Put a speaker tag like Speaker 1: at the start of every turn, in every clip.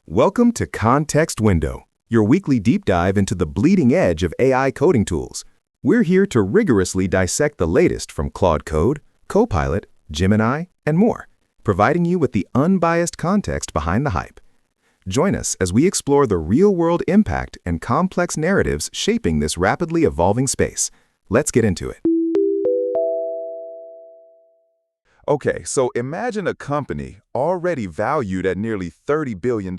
Speaker 1: Welcome to Context Window, your weekly deep dive into the bleeding edge of AI coding tools. We're here to rigorously dissect the latest from Claude Code, Copilot, Gemini, and more, providing you with the unbiased context behind the hype. Join us as we explore the real-world impact and complex narratives shaping this rapidly evolving space. Let's get into it.
Speaker 2: Okay, so imagine a company already valued at nearly $30 billion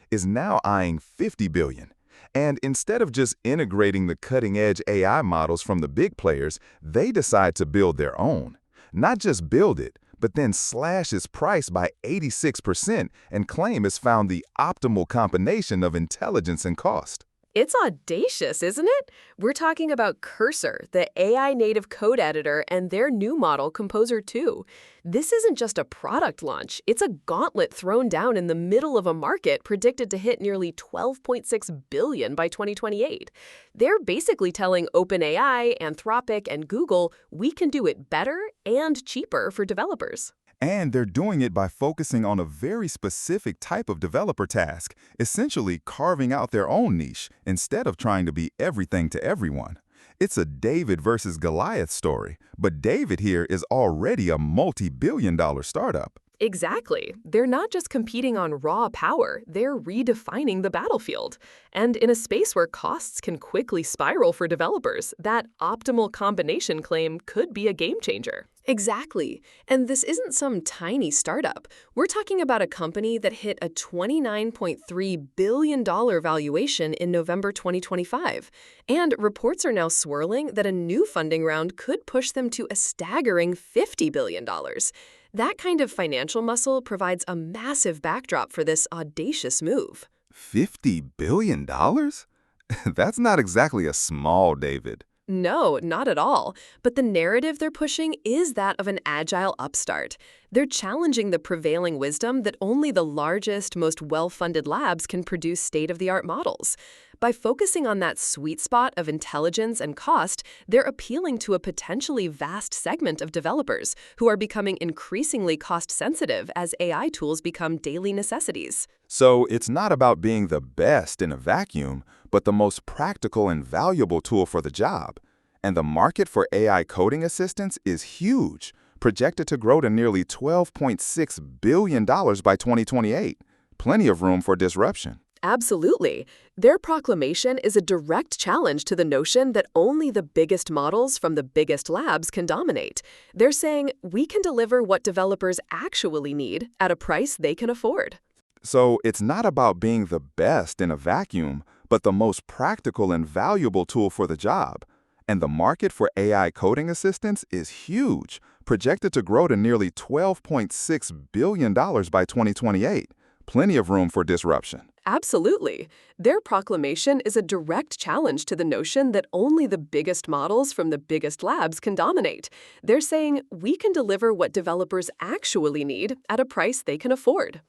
Speaker 2: is now eyeing $50 billion. And instead of just integrating the cutting-edge AI models from the big players, they decide to build their own. Not just build it, but then slash its price by 86% and claim it's found the optimal combination of intelligence and cost.
Speaker 3: It's audacious, isn't it? We're talking about Cursor, the AI-native code editor, and their new model, Composer 2. This isn't just a product launch. It's a gauntlet thrown down in the middle of a market predicted to hit nearly $12.6 billion by 2028. They're basically telling OpenAI, Anthropic, and Google, we can do it better and cheaper for developers.
Speaker 2: And they're doing it by focusing on a very specific type of developer task, essentially carving out their own niche instead of trying to be everything to everyone. It's a David versus Goliath story, but David here is already a multi-billion-dollar startup.
Speaker 3: Exactly. They're not just competing on raw power, they're redefining the battlefield. And in a space where costs can quickly spiral for developers, that optimal combination claim could be a game changer. Exactly. And this isn't some tiny startup. We're talking about a company that hit a $29.3 billion valuation in November 2025. And reports are now swirling that a new funding round could push them to a staggering $50 billion. That kind of financial muscle provides a massive backdrop for this audacious move.
Speaker 2: $50 billion? That's not exactly a small David.
Speaker 3: No, not at all. But the narrative they're pushing is that of an agile upstart. They're challenging the prevailing wisdom that only the largest, most well-funded labs can produce state-of-the-art models. By focusing on that sweet spot of intelligence and cost, they're appealing to a potentially vast segment of developers who are becoming increasingly cost-sensitive as AI tools become daily necessities.
Speaker 2: So it's not about being the best in a vacuum, but the most practical and valuable tool for the job. And the market for AI coding assistants is huge, projected to grow to nearly $12.6 billion by 2028. Plenty of room for disruption.
Speaker 3: Absolutely. Their proclamation is a direct challenge to the notion that only the biggest models from the biggest labs can dominate. They're saying we can deliver what developers actually need at a price they can afford.
Speaker 2: So it's not about being the best in a vacuum, but the most practical and valuable tool for the job. And the market for AI coding assistants is huge, projected to grow to nearly $12.6 billion by 2028. Plenty of room for disruption.
Speaker 3: Absolutely. Their proclamation is a direct challenge to the notion that only the biggest models from the biggest labs can dominate. They're saying we can deliver what developers actually need at a price they can afford.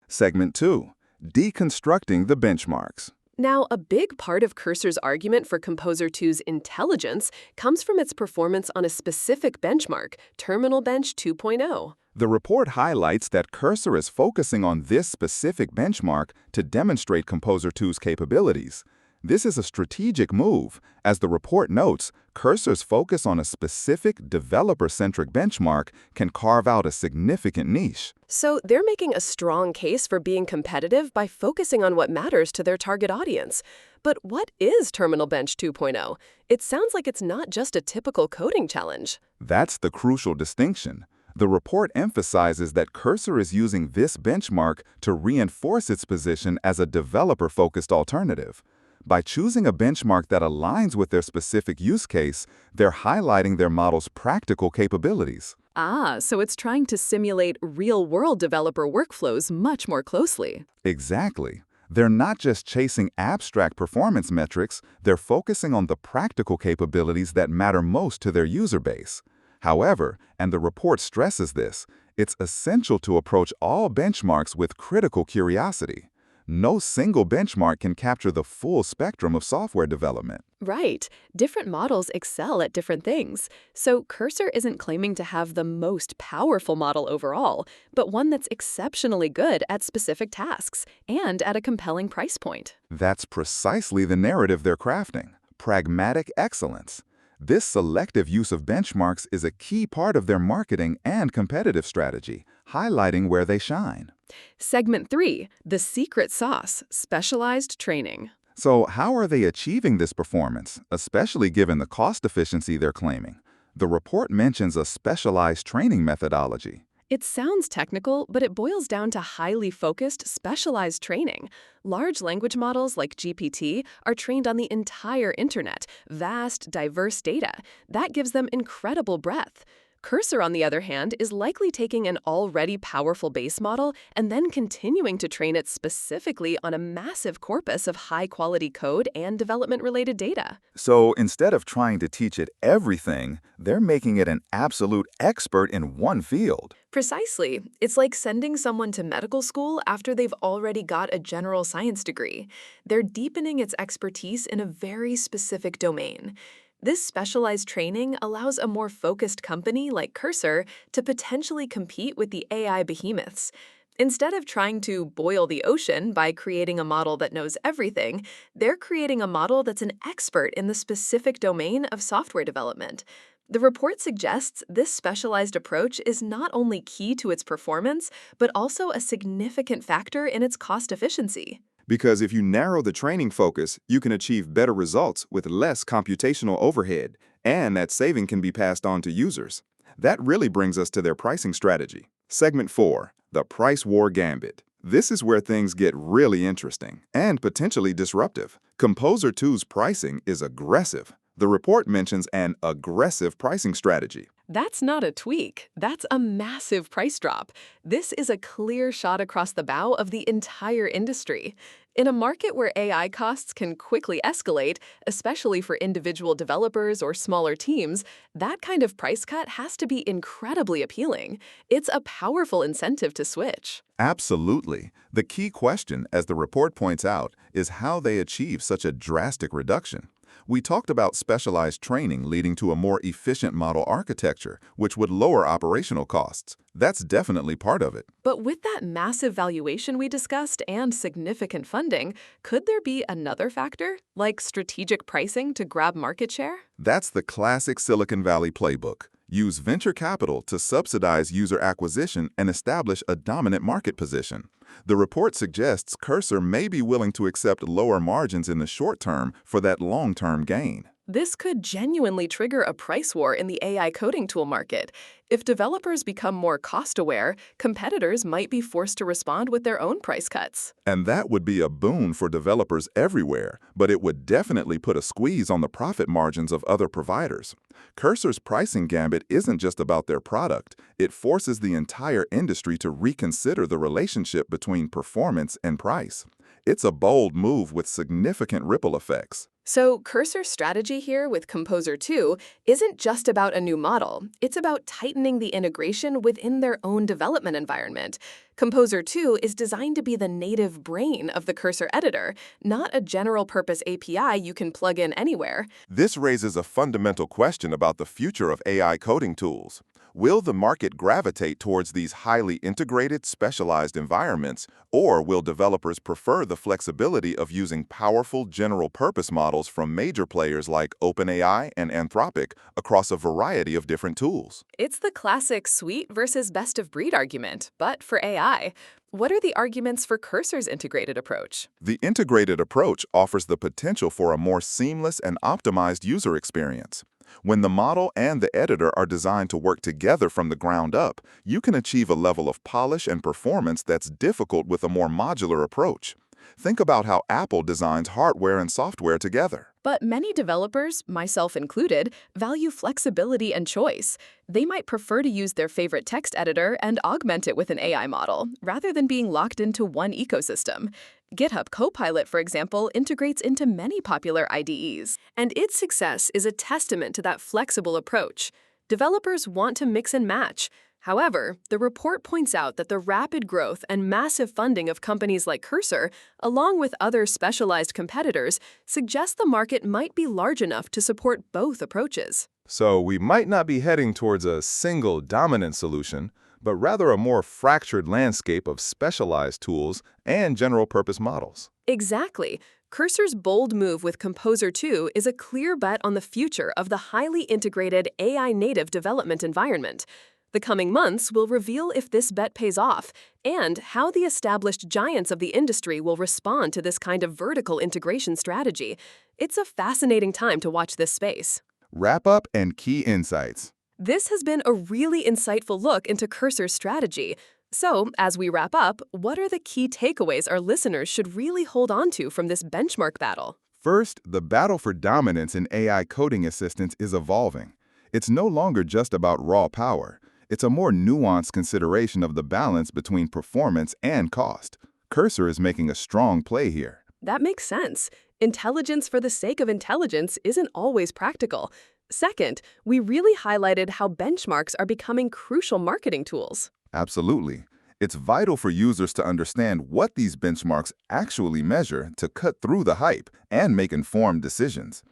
Speaker 2: Segment 2. Deconstructing the benchmarks.
Speaker 3: Now, a big part of Cursor's argument for Composer 2's intelligence comes from its performance on a specific benchmark, Terminal Bench 2.0.
Speaker 2: The report highlights that Cursor is focusing on this specific benchmark to demonstrate Composer 2's capabilities. This is a strategic move. As the report notes, Cursor's focus on a specific developer-centric benchmark can carve out a significant niche.
Speaker 3: So they're making a strong case for being competitive by focusing on what matters to their target audience. But what is Terminal Bench 2.0? It sounds like it's not just a typical coding challenge.
Speaker 2: That's the crucial distinction. The report emphasizes that Cursor is using this benchmark to reinforce its position as a developer-focused alternative. By choosing a benchmark that aligns with their specific use case, they're highlighting their model's practical capabilities.
Speaker 3: So it's trying to simulate real-world developer workflows much more closely.
Speaker 2: Exactly. They're not just chasing abstract performance metrics, they're focusing on the practical capabilities that matter most to their user base. However, and the report stresses this, it's essential to approach all benchmarks with critical curiosity. No single benchmark can capture the full spectrum of software development.
Speaker 3: Right. Different models excel at different things. So Cursor isn't claiming to have the most powerful model overall, but one that's exceptionally good at specific tasks and at a compelling price point.
Speaker 2: That's precisely the narrative they're crafting: pragmatic excellence. This selective use of benchmarks is a key part of their marketing and competitive strategy, highlighting where they shine.
Speaker 3: Segment 3, the secret sauce, specialized training.
Speaker 2: So, how are they achieving this performance, especially given the cost efficiency they're claiming? The report mentions a specialized training methodology.
Speaker 3: It sounds technical, but it boils down to highly focused, specialized training. Large language models like GPT are trained on the entire internet, vast, diverse data. That gives them incredible breadth. Cursor, on the other hand, is likely taking an already powerful base model and then continuing to train it specifically on a massive corpus of high-quality code and development-related data.
Speaker 2: So, instead of trying to teach it everything, they're making it an absolute expert in one field.
Speaker 3: Precisely. It's like sending someone to medical school after they've already got a general science degree. They're deepening its expertise in a very specific domain. This specialized training allows a more focused company like Cursor to potentially compete with the AI behemoths. Instead of trying to boil the ocean by creating a model that knows everything, they're creating a model that's an expert in the specific domain of software development. The report suggests this specialized approach is not only key to its performance, but also a significant factor in its cost efficiency.
Speaker 4: Because if you narrow the training focus, you can achieve better results with less computational overhead, and that saving can be passed on to users. That really brings us to their pricing strategy. Segment 4, the price war gambit. This is where things get really interesting and potentially disruptive. Composer 2's pricing is aggressive. The report mentions an aggressive pricing strategy.
Speaker 3: That's not a tweak. That's a massive price drop. This is a clear shot across the bow of the entire industry. In a market where AI costs can quickly escalate, especially for individual developers or smaller teams, that kind of price cut has to be incredibly appealing. It's a powerful incentive to switch.
Speaker 2: Absolutely. The key question, as the report points out, is how they achieve such a drastic reduction. We talked about specialized training leading to a more efficient model architecture, which would lower operational costs. That's definitely part of it.
Speaker 3: But with that massive valuation we discussed and significant funding, could there be another factor, like strategic pricing to grab market share?
Speaker 2: That's the classic Silicon Valley playbook. Use venture capital to subsidize user acquisition and establish a dominant market position. The report suggests Cursor may be willing to accept lower margins in the short term for that long-term gain.
Speaker 3: This could genuinely trigger a price war in the AI coding tool market. If developers become more cost-aware, competitors might be forced to respond with their own price cuts.
Speaker 2: And that would be a boon for developers everywhere, but it would definitely put a squeeze on the profit margins of other providers. Cursor's pricing gambit isn't just about their product. It forces the entire industry to reconsider the relationship between performance and price. It's a bold move with significant ripple effects.
Speaker 3: So Cursor's strategy here with Composer 2 isn't just about a new model. It's about tightening the integration within their own development environment. Composer 2 is designed to be the native brain of the Cursor editor, not a general-purpose API you can plug in anywhere.
Speaker 2: This raises a fundamental question about the future of AI coding tools. Will the market gravitate towards these highly integrated, specialized environments, or will developers prefer the flexibility of using powerful general-purpose models from major players like OpenAI and Anthropic across a variety of different tools?
Speaker 3: It's the classic suite versus best-of-breed argument, but for AI. What are the arguments for Cursor's integrated approach?
Speaker 2: The integrated approach offers the potential for a more seamless and optimized user experience. When the model and the editor are designed to work together from the ground up, you can achieve a level of polish and performance that's difficult with a more modular approach. Think about how Apple designs hardware and software together.
Speaker 3: But many developers, myself included, value flexibility and choice. They might prefer to use their favorite text editor and augment it with an AI model, rather than being locked into one ecosystem. GitHub Copilot, for example, integrates into many popular IDEs, and its success is a testament to that flexible approach. Developers want to mix and match. However, the report points out that the rapid growth and massive funding of companies like Cursor, along with other specialized competitors, suggest the market might be large enough to support both approaches.
Speaker 2: So we might not be heading towards a single dominant solution, but rather a more fractured landscape of specialized tools and general-purpose models.
Speaker 3: Exactly. Cursor's bold move with Composer 2 is a clear bet on the future of the highly integrated AI-native development environment. The coming months will reveal if this bet pays off and how the established giants of the industry will respond to this kind of vertical integration strategy. It's a fascinating time to watch this space.
Speaker 2: Wrap up and key insights.
Speaker 3: This has been a really insightful look into Cursor's strategy. So, as we wrap up, what are the key takeaways our listeners should really hold on to from this benchmark battle?
Speaker 2: First, the battle for dominance in AI coding assistance is evolving. It's no longer just about raw power. It's a more nuanced consideration of the balance between performance and cost. Cursor is making a strong play here.
Speaker 3: That makes sense. Intelligence for the sake of intelligence isn't always practical. Second, we really highlighted how benchmarks are becoming crucial marketing tools.
Speaker 2: Absolutely. It's vital for users to understand what these benchmarks actually measure to cut through the hype and make informed decisions.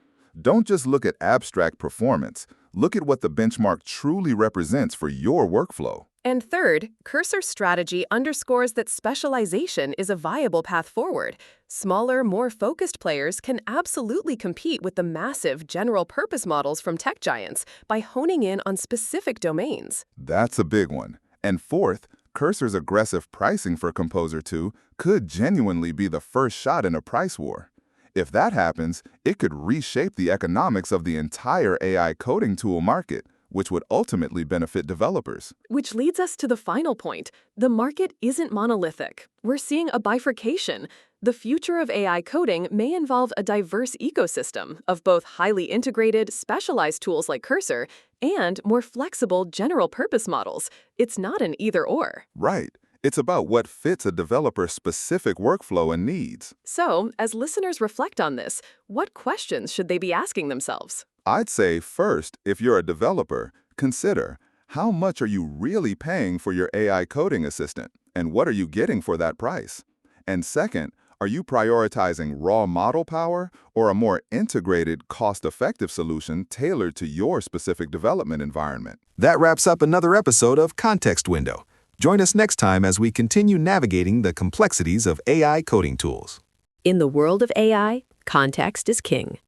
Speaker 2: Don't just look at abstract performance. Look at what the benchmark truly represents for your workflow.
Speaker 3: And third, Cursor's strategy underscores that specialization is a viable path forward. Smaller, more focused players can absolutely compete with the massive general-purpose models from tech giants by honing in on specific domains.
Speaker 2: That's a big one. And fourth, Cursor's aggressive pricing for Composer 2 could genuinely be the first shot in a price war. If that happens, it could reshape the economics of the entire AI coding tool market, which would ultimately benefit developers.
Speaker 3: Which leads us to the final point. The market isn't monolithic. We're seeing a bifurcation. The future of AI coding may involve a diverse ecosystem of both highly integrated, specialized tools like Cursor and more flexible general-purpose models. It's not an either-or.
Speaker 2: Right. It's about what fits a developer's specific workflow and needs.
Speaker 3: So, as listeners reflect on this, what questions should they be asking themselves?
Speaker 2: I'd say first, if you're a developer, consider how much are you really paying for your AI coding assistant, and what are you getting for that price? And second, are you prioritizing raw model power or a more integrated, cost-effective solution tailored to your specific development environment?
Speaker 1: That wraps up another episode of Context Window. Join us next time as we continue navigating the complexities of AI coding tools.
Speaker 3: In the world of AI, context is king.